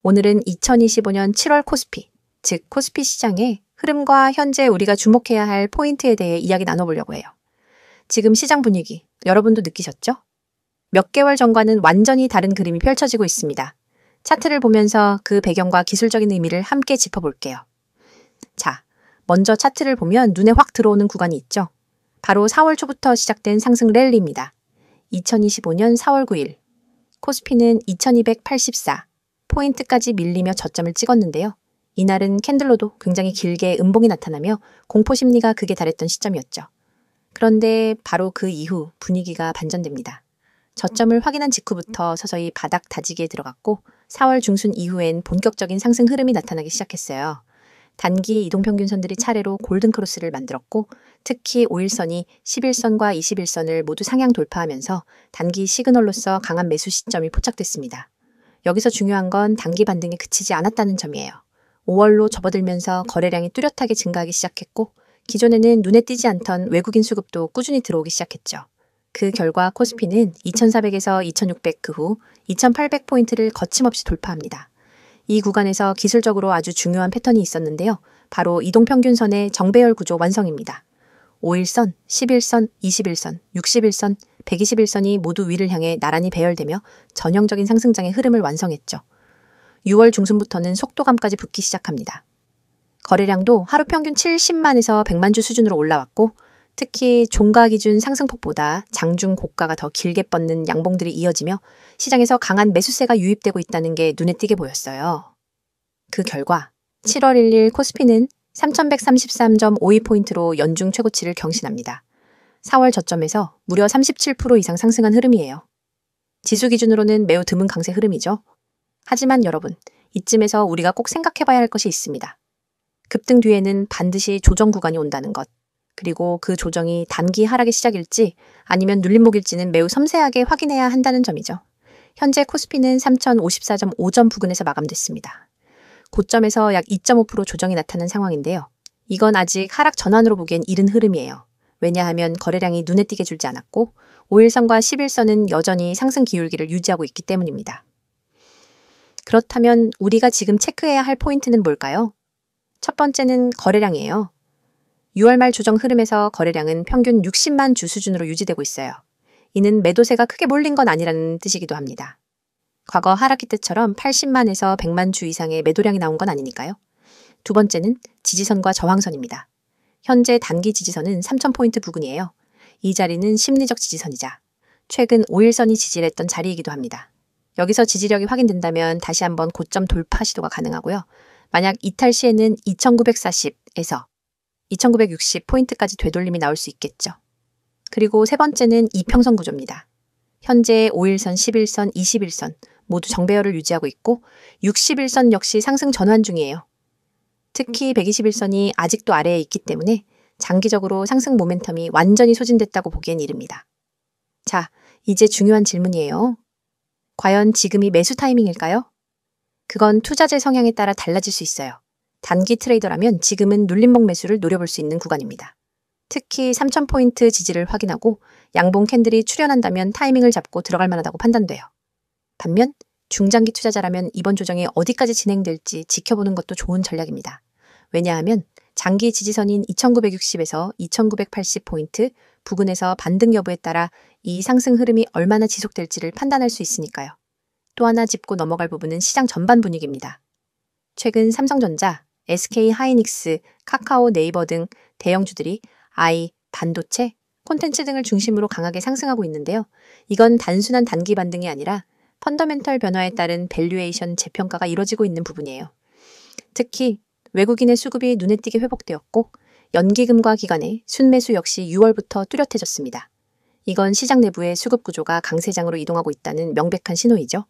오늘은 2025년 7월 코스피, 즉 코스피 시장의 흐름과 현재 우리가 주목해야 할 포인트에 대해 이야기 나눠보려고 해요. 지금 시장 분위기, 여러분도 느끼셨죠? 몇 개월 전과는 완전히 다른 그림이 펼쳐지고 있습니다. 차트를 보면서 그 배경과 기술적인 의미를 함께 짚어볼게요. 자, 먼저 차트를 보면 눈에 확 들어오는 구간이 있죠. 바로 4월 초부터 시작된 상승 랠리입니다. 2025년 4월 9일, 코스피는 2284, 포인트까지 밀리며 저점을 찍었는데요. 이날은 캔들로도 굉장히 길게 음봉이 나타나며 공포심리가 극에 달했던 시점이었죠. 그런데 바로 그 이후 분위기가 반전됩니다. 저점을 확인한 직후부터 서서히 바닥 다지기에 들어갔고 4월 중순 이후엔 본격적인 상승 흐름이 나타나기 시작했어요. 단기 이동평균선들이 차례로 골든크로스를 만들었고 특히 5일선이 11선과 21선을 모두 상향 돌파하면서 단기 시그널로서 강한 매수 시점이 포착됐습니다. 여기서 중요한 건 단기 반등에 그치지 않았다는 점이에요. 5월로 접어들면서 거래량이 뚜렷하게 증가하기 시작했고 기존에는 눈에 띄지 않던 외국인 수급도 꾸준히 들어오기 시작했죠. 그 결과 코스피는 2400에서 2600 그 후 2800포인트를 거침없이 돌파합니다. 이 구간에서 기술적으로 아주 중요한 패턴이 있었는데요. 바로 이동평균선의 정배열 구조 완성입니다. 5일선, 11선, 21선, 61선, 121선이 모두 위를 향해 나란히 배열되며 전형적인 상승장의 흐름을 완성했죠. 6월 중순부터는 속도감까지 붙기 시작합니다. 거래량도 하루 평균 70만에서 100만 주 수준으로 올라왔고 특히 종가 기준 상승폭보다 장중 고가가 더 길게 뻗는 양봉들이 이어지며 시장에서 강한 매수세가 유입되고 있다는 게 눈에 띄게 보였어요. 그 결과 7월 1일 코스피는 3133.52포인트로 연중 최고치를 경신합니다. 4월 저점에서 무려 37% 이상 상승한 흐름이에요. 지수 기준으로는 매우 드문 강세 흐름이죠. 하지만 여러분, 이쯤에서 우리가 꼭 생각해봐야 할 것이 있습니다. 급등 뒤에는 반드시 조정 구간이 온다는 것, 그리고 그 조정이 단기 하락의 시작일지 아니면 눌림목일지는 매우 섬세하게 확인해야 한다는 점이죠. 현재 코스피는 3054.5점 부근에서 마감됐습니다. 고점에서 약 2.5% 조정이 나타난 상황인데요. 이건 아직 하락 전환으로 보기엔 이른 흐름이에요. 왜냐하면 거래량이 눈에 띄게 줄지 않았고 5일선과 11선은 여전히 상승 기울기를 유지하고 있기 때문입니다. 그렇다면 우리가 지금 체크해야 할 포인트는 뭘까요? 첫 번째는 거래량이에요. 6월 말 조정 흐름에서 거래량은 평균 60만 주 수준으로 유지되고 있어요. 이는 매도세가 크게 몰린 건 아니라는 뜻이기도 합니다. 과거 하락기 때처럼 80만에서 100만 주 이상의 매도량이 나온 건 아니니까요. 두 번째는 지지선과 저항선입니다. 현재 단기 지지선은 3000포인트 부근이에요. 이 자리는 심리적 지지선이자 최근 5일선이 지지를 했던 자리이기도 합니다. 여기서 지지력이 확인된다면 다시 한번 고점 돌파 시도가 가능하고요. 만약 이탈 시에는 2940에서 2960포인트까지 되돌림이 나올 수 있겠죠. 그리고 세 번째는 이평선 구조입니다. 현재 5일선, 11선, 21선 모두 정배열을 유지하고 있고 61선 역시 상승 전환 중이에요. 특히 121선이 아직도 아래에 있기 때문에 장기적으로 상승 모멘텀이 완전히 소진됐다고 보기엔 이릅니다. 자, 이제 중요한 질문이에요. 과연 지금이 매수 타이밍일까요? 그건 투자재 성향에 따라 달라질 수 있어요. 단기 트레이더라면 지금은 눌림목 매수를 노려볼 수 있는 구간입니다. 특히 3000포인트 지지를 확인하고 양봉 캔들이 출현한다면 타이밍을 잡고 들어갈 만하다고 판단돼요. 반면 중장기 투자자라면 이번 조정이 어디까지 진행될지 지켜보는 것도 좋은 전략입니다. 왜냐하면 장기 지지선인 2960에서 2980포인트 부근에서 반등 여부에 따라 이 상승 흐름이 얼마나 지속될지를 판단할 수 있으니까요. 또 하나 짚고 넘어갈 부분은 시장 전반 분위기입니다. 최근 삼성전자, SK하이닉스, 카카오, 네이버 등 대형주들이 AI, 반도체, 콘텐츠 등을 중심으로 강하게 상승하고 있는데요. 이건 단순한 단기 반등이 아니라 펀더멘털 변화에 따른 밸류에이션 재평가가 이뤄지고 있는 부분이에요. 특히 외국인의 수급이 눈에 띄게 회복되었고 연기금과 기관의 순매수 역시 6월부터 뚜렷해졌습니다. 이건 시장 내부의 수급 구조가 강세장으로 이동하고 있다는 명백한 신호이죠.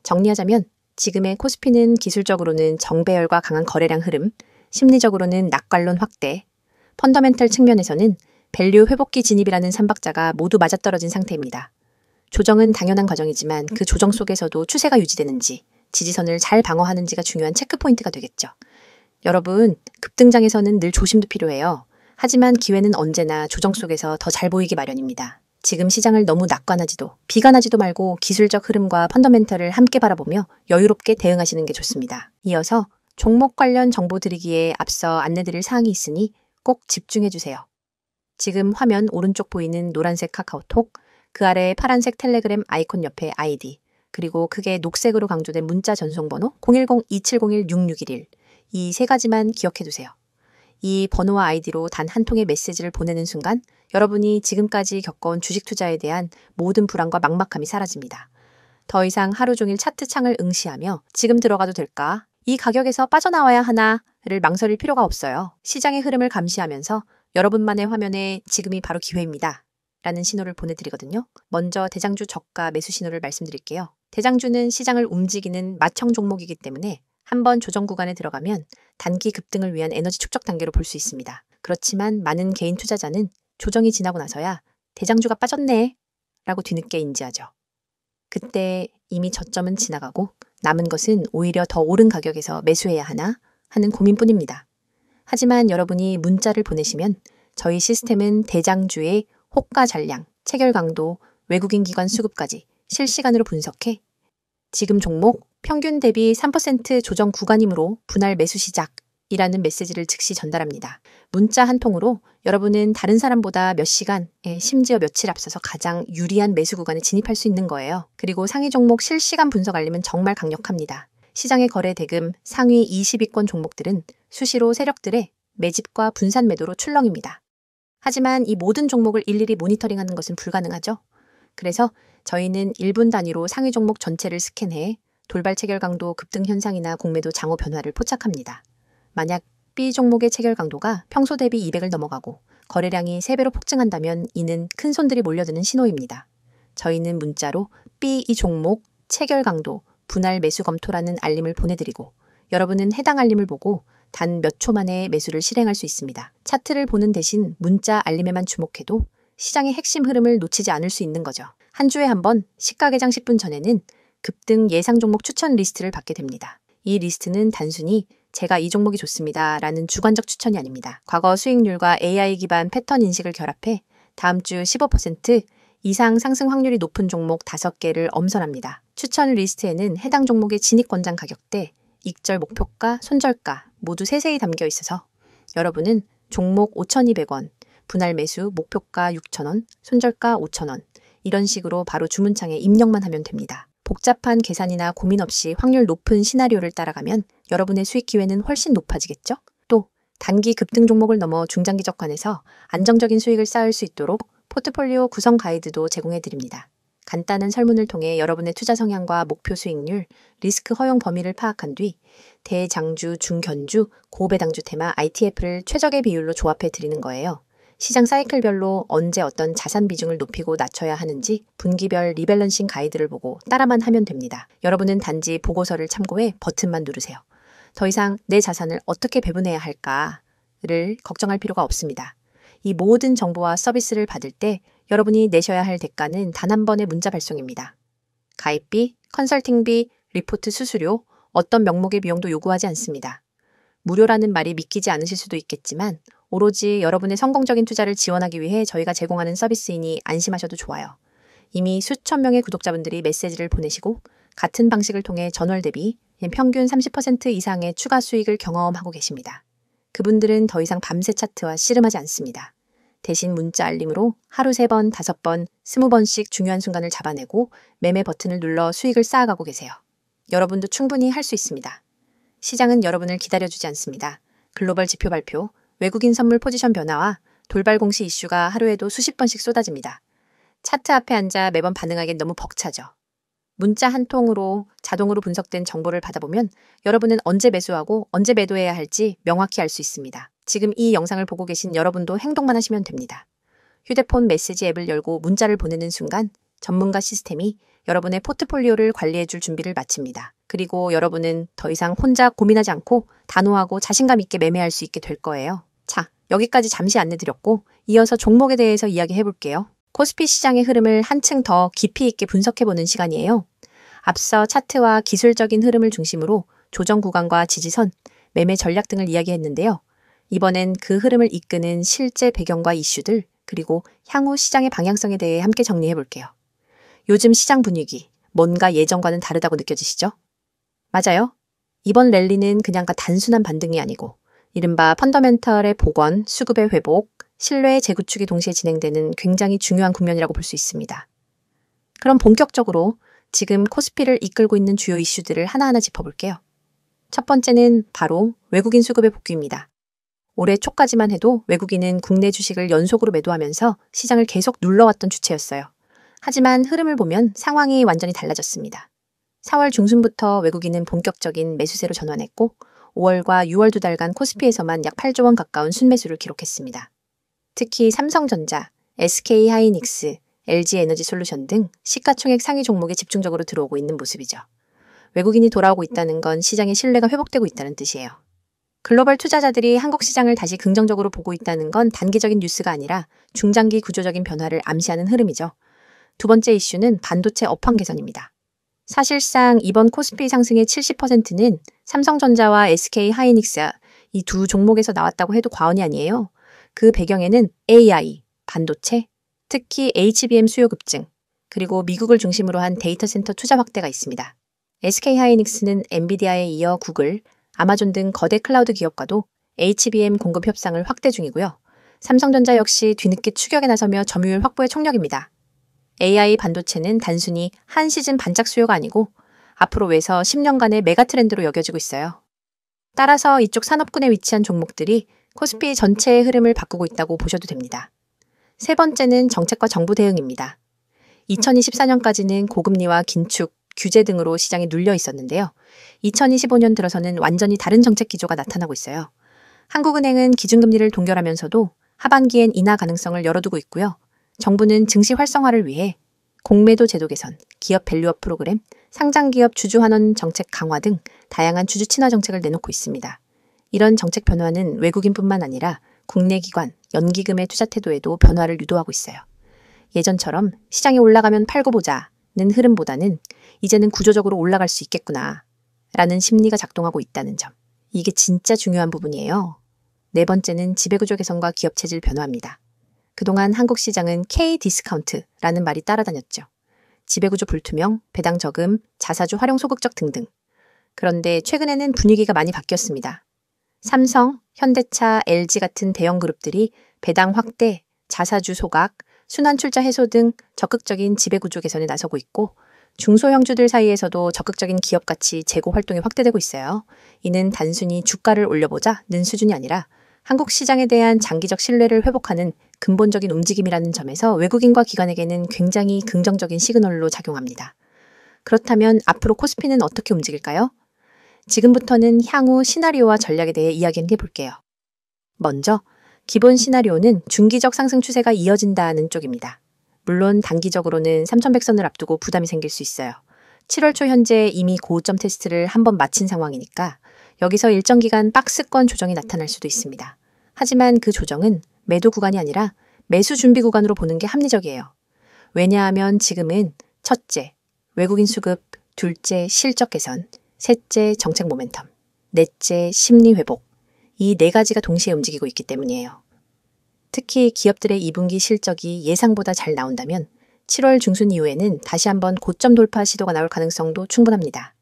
정리하자면 지금의 코스피는 기술적으로는 정배열과 강한 거래량 흐름, 심리적으로는 낙관론 확대, 펀더멘털 측면에서는 밸류 회복기 진입이라는 삼박자가 모두 맞아떨어진 상태입니다. 조정은 당연한 과정이지만 그 조정 속에서도 추세가 유지되는지, 지지선을 잘 방어하는지가 중요한 체크포인트가 되겠죠. 여러분, 급등장에서는 늘 조심도 필요해요. 하지만 기회는 언제나 조정 속에서 더 잘 보이기 마련입니다. 지금 시장을 너무 낙관하지도 비관하지도 말고 기술적 흐름과 펀더멘털을 함께 바라보며 여유롭게 대응하시는 게 좋습니다. 이어서 종목 관련 정보 드리기에 앞서 안내드릴 사항이 있으니 꼭 집중해 주세요. 지금 화면 오른쪽 보이는 노란색 카카오톡, 그 아래 파란색 텔레그램 아이콘 옆에 아이디, 그리고 크게 녹색으로 강조된 문자 전송번호 010-2701-6611, 이 세 가지만 기억해 두세요. 이 번호와 아이디로 단 한 통의 메시지를 보내는 순간 여러분이 지금까지 겪어온 주식 투자에 대한 모든 불안과 막막함이 사라집니다. 더 이상 하루 종일 차트 창을 응시하며 지금 들어가도 될까? 이 가격에서 빠져나와야 하나를 망설일 필요가 없어요. 시장의 흐름을 감시하면서 여러분만의 화면에 지금이 바로 기회입니다. 라는 신호를 보내드리거든요. 먼저 대장주 저가 매수 신호를 말씀드릴게요. 대장주는 시장을 움직이는 맏형 종목이기 때문에 한번 조정 구간에 들어가면 단기 급등을 위한 에너지 축적 단계로 볼 수 있습니다. 그렇지만 많은 개인 투자자는 조정이 지나고 나서야 대장주가 빠졌네 라고 뒤늦게 인지하죠. 그때 이미 저점은 지나가고 남은 것은 오히려 더 오른 가격에서 매수해야 하나 하는 고민뿐입니다. 하지만 여러분이 문자를 보내시면 저희 시스템은 대장주의 호가 잔량, 체결 강도, 외국인 기관 수급까지 실시간으로 분석해 지금 종목 평균 대비 3% 조정 구간이므로 분할 매수 시작이라는 메시지를 즉시 전달합니다. 문자 한 통으로 여러분은 다른 사람보다 몇 시간, 심지어 며칠 앞서서 가장 유리한 매수 구간에 진입할 수 있는 거예요. 그리고 상위 종목 실시간 분석 알림은 정말 강력합니다. 시장의 거래 대금 상위 20위권 종목들은 수시로 세력들의 매집과 분산 매도로 출렁입니다. 하지만 이 모든 종목을 일일이 모니터링하는 것은 불가능하죠. 그래서 저희는 1분 단위로 상위 종목 전체를 스캔해 돌발 체결 강도 급등 현상이나 공매도 장호 변화를 포착합니다. 만약 B 종목의 체결 강도가 평소 대비 200을 넘어가고 거래량이 3배로 폭증한다면 이는 큰 손들이 몰려드는 신호입니다. 저희는 문자로 B 이 종목 체결 강도 분할 매수 검토라는 알림을 보내드리고 여러분은 해당 알림을 보고 단 몇 초 만에 매수를 실행할 수 있습니다. 차트를 보는 대신 문자 알림에만 주목해도 시장의 핵심 흐름을 놓치지 않을 수 있는 거죠. 한 주에 한 번 시가 개장 10분 전에는 급등 예상 종목 추천 리스트를 받게 됩니다. 이 리스트는 단순히 제가 이 종목이 좋습니다 라는 주관적 추천이 아닙니다. 과거 수익률과 AI 기반 패턴 인식을 결합해 다음 주 15% 이상 상승 확률이 높은 종목 5개를 엄선합니다. 추천 리스트에는 해당 종목의 진입 권장 가격대, 익절 목표가, 손절가 모두 세세히 담겨 있어서 여러분은 종목 5,200원, 분할 매수 목표가 6,000원, 손절가 5,000원 이런 식으로 바로 주문창에 입력만 하면 됩니다. 복잡한 계산이나 고민 없이 확률 높은 시나리오를 따라가면 여러분의 수익 기회는 훨씬 높아지겠죠? 또 단기 급등 종목을 넘어 중장기적 관에서 안정적인 수익을 쌓을 수 있도록 포트폴리오 구성 가이드도 제공해 드립니다. 간단한 설문을 통해 여러분의 투자 성향과 목표 수익률, 리스크 허용 범위를 파악한 뒤 대장주, 중견주, 고배당주 테마 ITF를 최적의 비율로 조합해 드리는 거예요. 시장 사이클별로 언제 어떤 자산 비중을 높이고 낮춰야 하는지 분기별 리밸런싱 가이드를 보고 따라만 하면 됩니다. 여러분은 단지 보고서를 참고해 버튼만 누르세요. 더 이상 내 자산을 어떻게 배분해야 할까를 걱정할 필요가 없습니다. 이 모든 정보와 서비스를 받을 때 여러분이 내셔야 할 대가는 단 한 번의 문자 발송입니다. 가입비, 컨설팅비, 리포트 수수료, 어떤 명목의 비용도 요구하지 않습니다. 무료라는 말이 믿기지 않으실 수도 있겠지만 오로지 여러분의 성공적인 투자를 지원하기 위해 저희가 제공하는 서비스이니 안심하셔도 좋아요. 이미 수천 명의 구독자분들이 메시지를 보내시고 같은 방식을 통해 전월 대비 평균 30% 이상의 추가 수익을 경험하고 계십니다. 그분들은 더 이상 밤새 차트와 씨름하지 않습니다. 대신 문자 알림으로 하루 3번, 5번, 20번씩 중요한 순간을 잡아내고 매매 버튼을 눌러 수익을 쌓아가고 계세요. 여러분도 충분히 할 수 있습니다. 시장은 여러분을 기다려주지 않습니다. 글로벌 지표 발표, 외국인 선물 포지션 변화와 돌발 공시 이슈가 하루에도 수십 번씩 쏟아집니다. 차트 앞에 앉아 매번 반응하기엔 너무 벅차죠. 문자 한 통으로 자동으로 분석된 정보를 받아보면 여러분은 언제 매수하고 언제 매도해야 할지 명확히 알 수 있습니다. 지금 이 영상을 보고 계신 여러분도 행동만 하시면 됩니다. 휴대폰 메시지 앱을 열고 문자를 보내는 순간 전문가 시스템이 여러분의 포트폴리오를 관리해줄 준비를 마칩니다. 그리고 여러분은 더 이상 혼자 고민하지 않고 단호하고 자신감 있게 매매할 수 있게 될 거예요. 자, 여기까지 잠시 안내드렸고 이어서 종목에 대해서 이야기해볼게요. 코스피 시장의 흐름을 한층 더 깊이 있게 분석해보는 시간이에요. 앞서 차트와 기술적인 흐름을 중심으로 조정 구간과 지지선, 매매 전략 등을 이야기했는데요. 이번엔 그 흐름을 이끄는 실제 배경과 이슈들, 그리고 향후 시장의 방향성에 대해 함께 정리해 볼게요. 요즘 시장 분위기, 뭔가 예전과는 다르다고 느껴지시죠? 맞아요. 이번 랠리는 그냥 단순한 반등이 아니고 이른바 펀더멘털의 복원, 수급의 회복, 신뢰의 재구축이 동시에 진행되는 굉장히 중요한 국면이라고 볼 수 있습니다. 그럼 본격적으로 지금 코스피를 이끌고 있는 주요 이슈들을 하나하나 짚어볼게요. 첫 번째는 바로 외국인 수급의 복귀입니다. 올해 초까지만 해도 외국인은 국내 주식을 연속으로 매도하면서 시장을 계속 눌러왔던 주체였어요. 하지만 흐름을 보면 상황이 완전히 달라졌습니다. 4월 중순부터 외국인은 본격적인 매수세로 전환했고 5월과 6월 두 달간 코스피에서만 약 8조 원 가까운 순매수를 기록했습니다. 특히 삼성전자, SK하이닉스, LG에너지솔루션 등 시가총액 상위 종목에 집중적으로 들어오고 있는 모습이죠. 외국인이 돌아오고 있다는 건 시장의 신뢰가 회복되고 있다는 뜻이에요. 글로벌 투자자들이 한국 시장을 다시 긍정적으로 보고 있다는 건 단기적인 뉴스가 아니라 중장기 구조적인 변화를 암시하는 흐름이죠. 두 번째 이슈는 반도체 업황 개선입니다. 사실상 이번 코스피 상승의 70%는 삼성전자와 SK하이닉스 이 두 종목에서 나왔다고 해도 과언이 아니에요. 그 배경에는 AI, 반도체, 특히 HBM 수요 급증, 그리고 미국을 중심으로 한 데이터 센터 투자 확대가 있습니다. SK하이닉스는 엔비디아에 이어 구글, 아마존 등 거대 클라우드 기업과도 HBM 공급 협상을 확대 중이고요. 삼성전자 역시 뒤늦게 추격에 나서며 점유율 확보에 총력입니다. AI 반도체는 단순히 한 시즌 반짝 수요가 아니고 앞으로 외서 10년간의 메가 트렌드로 여겨지고 있어요. 따라서 이쪽 산업군에 위치한 종목들이 코스피 전체의 흐름을 바꾸고 있다고 보셔도 됩니다. 세 번째는 정책과 정부 대응입니다. 2024년까지는 고금리와 긴축, 규제 등으로 시장이 눌려 있었는데요. 2025년 들어서는 완전히 다른 정책 기조가 나타나고 있어요. 한국은행은 기준금리를 동결하면서도 하반기엔 인하 가능성을 열어두고 있고요. 정부는 증시 활성화를 위해 공매도 제도 개선, 기업 밸류업 프로그램, 상장기업 주주환원 정책 강화 등 다양한 주주 친화 정책을 내놓고 있습니다. 이런 정책 변화는 외국인뿐만 아니라 국내 기관, 연기금의 투자 태도에도 변화를 유도하고 있어요. 예전처럼 시장이 올라가면 팔고 보자는 흐름보다는 이제는 구조적으로 올라갈 수 있겠구나 라는 심리가 작동하고 있다는 점. 이게 진짜 중요한 부분이에요. 네 번째는 지배구조 개선과 기업 체질 변화입니다. 그동안 한국 시장은 K-디스카운트라는 말이 따라다녔죠. 지배구조 불투명, 배당 저금, 자사주 활용 소극적 등등. 그런데 최근에는 분위기가 많이 바뀌었습니다. 삼성, 현대차, LG 같은 대형 그룹들이 배당 확대, 자사주 소각, 순환 출자 해소 등 적극적인 지배구조 개선에 나서고 있고 중소형주들 사이에서도 적극적인 기업 가치 제고 활동이 확대되고 있어요. 이는 단순히 주가를 올려보자는 수준이 아니라 한국 시장에 대한 장기적 신뢰를 회복하는 근본적인 움직임이라는 점에서 외국인과 기관에게는 굉장히 긍정적인 시그널로 작용합니다. 그렇다면 앞으로 코스피는 어떻게 움직일까요? 지금부터는 향후 시나리오와 전략에 대해 이야기해 볼게요. 먼저 기본 시나리오는 중기적 상승 추세가 이어진다는 쪽입니다. 물론 단기적으로는 3100선을 앞두고 부담이 생길 수 있어요. 7월 초 현재 이미 고점 테스트를 한번 마친 상황이니까 여기서 일정 기간 박스권 조정이 나타날 수도 있습니다. 하지만 그 조정은 매도 구간이 아니라 매수 준비 구간으로 보는 게 합리적이에요. 왜냐하면 지금은 첫째, 외국인 수급, 둘째, 실적 개선, 셋째, 정책 모멘텀, 넷째, 심리 회복. 이 네 가지가 동시에 움직이고 있기 때문이에요. 특히 기업들의 2분기 실적이 예상보다 잘 나온다면 7월 중순 이후에는 다시 한번 고점 돌파 시도가 나올 가능성도 충분합니다.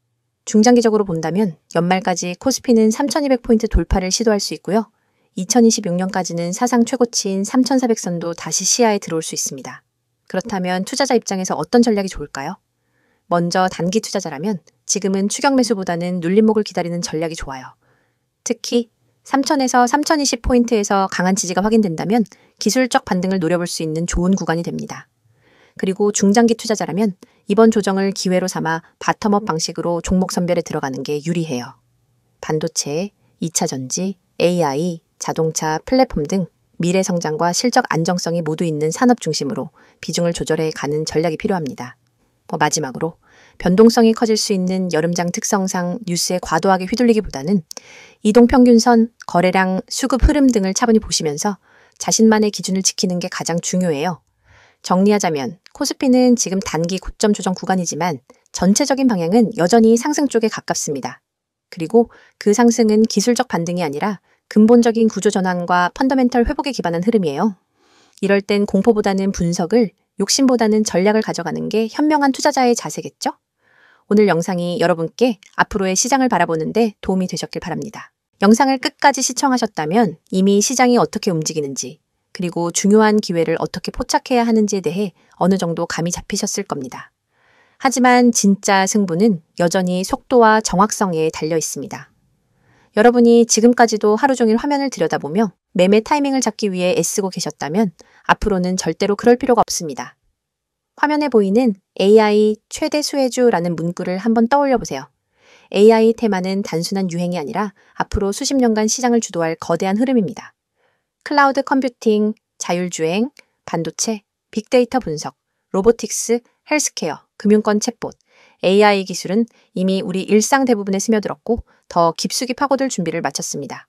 중장기적으로 본다면 연말까지 코스피는 3200포인트 돌파를 시도할 수 있고요. 2026년까지는 사상 최고치인 3400선도 다시 시야에 들어올 수 있습니다. 그렇다면 투자자 입장에서 어떤 전략이 좋을까요? 먼저 단기 투자자라면 지금은 추격 매수보다는 눌림목을 기다리는 전략이 좋아요. 특히 3000에서 3020포인트에서 강한 지지가 확인된다면 기술적 반등을 노려볼 수 있는 좋은 구간이 됩니다. 그리고 중장기 투자자라면 이번 조정을 기회로 삼아 바텀업 방식으로 종목 선별에 들어가는 게 유리해요. 반도체, 2차 전지, AI, 자동차, 플랫폼 등 미래 성장과 실적 안정성이 모두 있는 산업 중심으로 비중을 조절해 가는 전략이 필요합니다. 마지막으로 변동성이 커질 수 있는 여름장 특성상 뉴스에 과도하게 휘둘리기보다는 이동평균선, 거래량, 수급 흐름 등을 차분히 보시면서 자신만의 기준을 지키는 게 가장 중요해요. 정리하자면 코스피는 지금 단기 고점 조정 구간이지만 전체적인 방향은 여전히 상승 쪽에 가깝습니다. 그리고 그 상승은 기술적 반등이 아니라 근본적인 구조 전환과 펀더멘털 회복에 기반한 흐름이에요. 이럴 땐 공포보다는 분석을, 욕심보다는 전략을 가져가는 게 현명한 투자자의 자세겠죠? 오늘 영상이 여러분께 앞으로의 시장을 바라보는데 도움이 되셨길 바랍니다. 영상을 끝까지 시청하셨다면 이미 시장이 어떻게 움직이는지, 그리고 중요한 기회를 어떻게 포착해야 하는지에 대해 어느 정도 감이 잡히셨을 겁니다. 하지만 진짜 승부는 여전히 속도와 정확성에 달려 있습니다. 여러분이 지금까지도 하루 종일 화면을 들여다보며 매매 타이밍을 잡기 위해 애쓰고 계셨다면 앞으로는 절대로 그럴 필요가 없습니다. 화면에 보이는 AI 최대 수혜주라는 문구를 한번 떠올려 보세요. AI 테마는 단순한 유행이 아니라 앞으로 수십 년간 시장을 주도할 거대한 흐름입니다. 클라우드 컴퓨팅, 자율주행, 반도체, 빅데이터 분석, 로보틱스, 헬스케어, 금융권 챗봇, AI 기술은 이미 우리 일상 대부분에 스며들었고 더 깊숙이 파고들 준비를 마쳤습니다.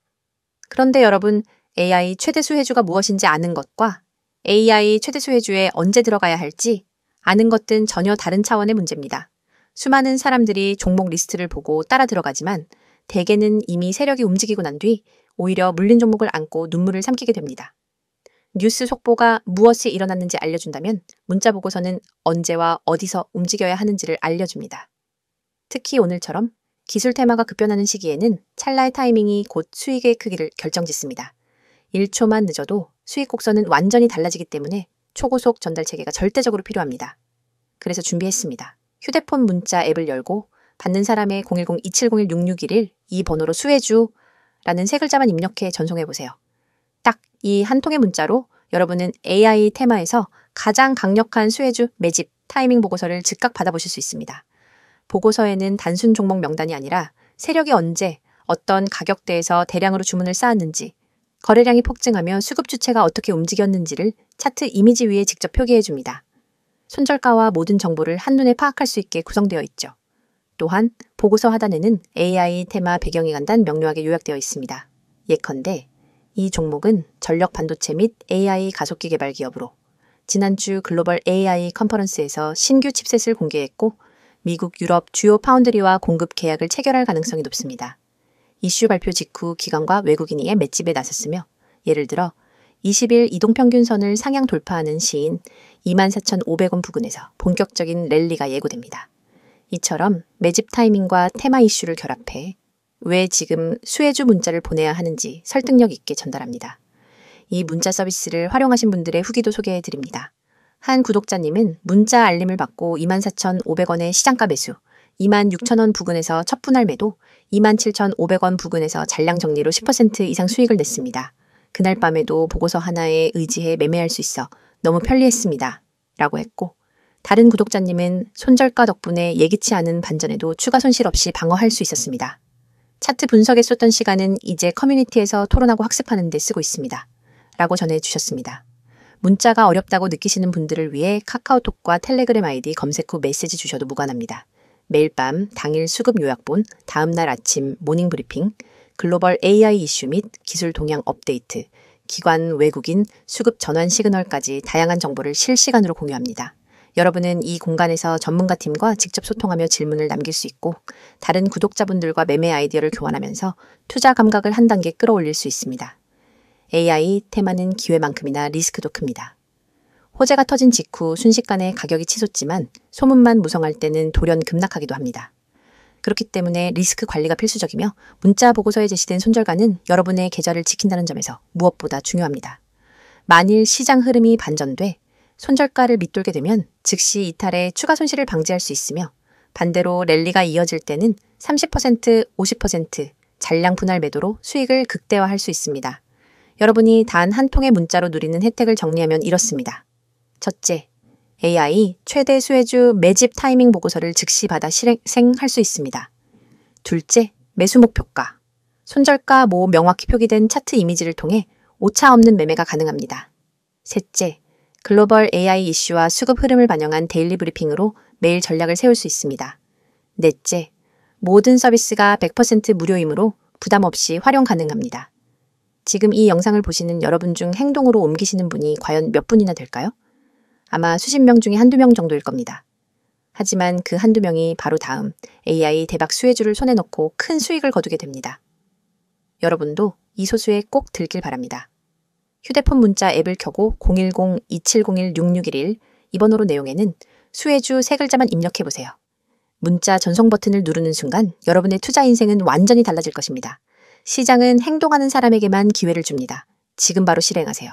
그런데 여러분, AI 최대 수혜주가 무엇인지 아는 것과 AI 최대 수혜주에 언제 들어가야 할지 아는 것은 전혀 다른 차원의 문제입니다. 수많은 사람들이 종목 리스트를 보고 따라 들어가지만 대개는 이미 세력이 움직이고 난 뒤 오히려 물린 종목을 안고 눈물을 삼키게 됩니다. 뉴스 속보가 무엇이 일어났는지 알려준다면 문자 보고서는 언제와 어디서 움직여야 하는지를 알려줍니다. 특히 오늘처럼 기술 테마가 급변하는 시기에는 찰나의 타이밍이 곧 수익의 크기를 결정짓습니다. 1초만 늦어도 수익 곡선은 완전히 달라지기 때문에 초고속 전달 체계가 절대적으로 필요합니다. 그래서 준비했습니다. 휴대폰 문자 앱을 열고 받는 사람의 010-2701-6611 이 번호로 수혜주라는 세 글자만 입력해 전송해보세요. 딱 이 한 통의 문자로 여러분은 AI 테마에서 가장 강력한 수혜주 매집 타이밍 보고서를 즉각 받아보실 수 있습니다. 보고서에는 단순 종목 명단이 아니라 세력이 언제 어떤 가격대에서 대량으로 주문을 쌓았는지, 거래량이 폭증하며 수급 주체가 어떻게 움직였는지를 차트 이미지 위에 직접 표기해 줍니다. 손절가와 모든 정보를 한눈에 파악할 수 있게 구성되어 있죠. 또한 보고서 하단에는 AI 테마 배경이 간단 명료하게 요약되어 있습니다. 예컨대 이 종목은 전력 반도체 및 AI 가속기 개발 기업으로 지난주 글로벌 AI 컨퍼런스에서 신규 칩셋을 공개했고 미국, 유럽 주요 파운드리와 공급 계약을 체결할 가능성이 높습니다. 이슈 발표 직후 기관과 외국인이 맷집에 나섰으며 예를 들어 20일 이동평균선을 상향 돌파하는 시인 24,500원 부근에서 본격적인 랠리가 예고됩니다. 이처럼 매집 타이밍과 테마 이슈를 결합해 왜 지금 수혜주 문자를 보내야 하는지 설득력 있게 전달합니다. 이 문자 서비스를 활용하신 분들의 후기도 소개해 드립니다. 한 구독자님은 문자 알림을 받고 24,500원의 시장가 매수, 26,000원 부근에서 첫 분할 매도, 27,500원 부근에서 잔량 정리로 10% 이상 수익을 냈습니다. 그날 밤에도 보고서 하나에 의지해 매매할 수 있어 너무 편리했습니다. 라고 했고, 다른 구독자님은 손절가 덕분에 예기치 않은 반전에도 추가 손실 없이 방어할 수 있었습니다. 차트 분석에 쏟던 시간은 이제 커뮤니티에서 토론하고 학습하는 데 쓰고 있습니다. 라고 전해주셨습니다. 문자가 어렵다고 느끼시는 분들을 위해 카카오톡과 텔레그램 아이디 검색 후 메시지 주셔도 무관합니다. 매일 밤 당일 수급 요약본, 다음날 아침 모닝 브리핑, 글로벌 AI 이슈 및 기술 동향 업데이트, 기관, 외국인, 수급 전환 시그널까지 다양한 정보를 실시간으로 공유합니다. 여러분은 이 공간에서 전문가팀과 직접 소통하며 질문을 남길 수 있고 다른 구독자분들과 매매 아이디어를 교환하면서 투자 감각을 한 단계 끌어올릴 수 있습니다. AI 테마는 기회만큼이나 리스크도 큽니다. 호재가 터진 직후 순식간에 가격이 치솟지만 소문만 무성할 때는 돌연 급락하기도 합니다. 그렇기 때문에 리스크 관리가 필수적이며 문자 보고서에 제시된 손절가는 여러분의 계좌를 지킨다는 점에서 무엇보다 중요합니다. 만일 시장 흐름이 반전돼 손절가를 밑돌게 되면 즉시 이탈해 추가 손실을 방지할 수 있으며 반대로 랠리가 이어질 때는 30%, 50% 잔량 분할 매도로 수익을 극대화할 수 있습니다. 여러분이 단 한 통의 문자로 누리는 혜택을 정리하면 이렇습니다. 첫째, AI 최대 수혜주 매집 타이밍 보고서를 즉시 받아 실행할 수 있습니다. 둘째, 매수 목표가. 손절가 모 명확히 표기된 차트 이미지를 통해 오차 없는 매매가 가능합니다. 셋째, 글로벌 AI 이슈와 수급 흐름을 반영한 데일리 브리핑으로 매일 전략을 세울 수 있습니다. 넷째, 모든 서비스가 100% 무료이므로 부담 없이 활용 가능합니다. 지금 이 영상을 보시는 여러분 중 행동으로 옮기시는 분이 과연 몇 분이나 될까요? 아마 수십 명 중에 한두 명 정도일 겁니다. 하지만 그 한두 명이 바로 다음 AI 대박 수혜주를 손에 넣고 큰 수익을 거두게 됩니다. 여러분도 이 소수에 꼭 들길 바랍니다. 휴대폰 문자 앱을 켜고 010-2701-6611 이 번호로 내용에는 수혜주 세 글자만 입력해보세요. 문자 전송 버튼을 누르는 순간 여러분의 투자 인생은 완전히 달라질 것입니다. 시장은 행동하는 사람에게만 기회를 줍니다. 지금 바로 실행하세요.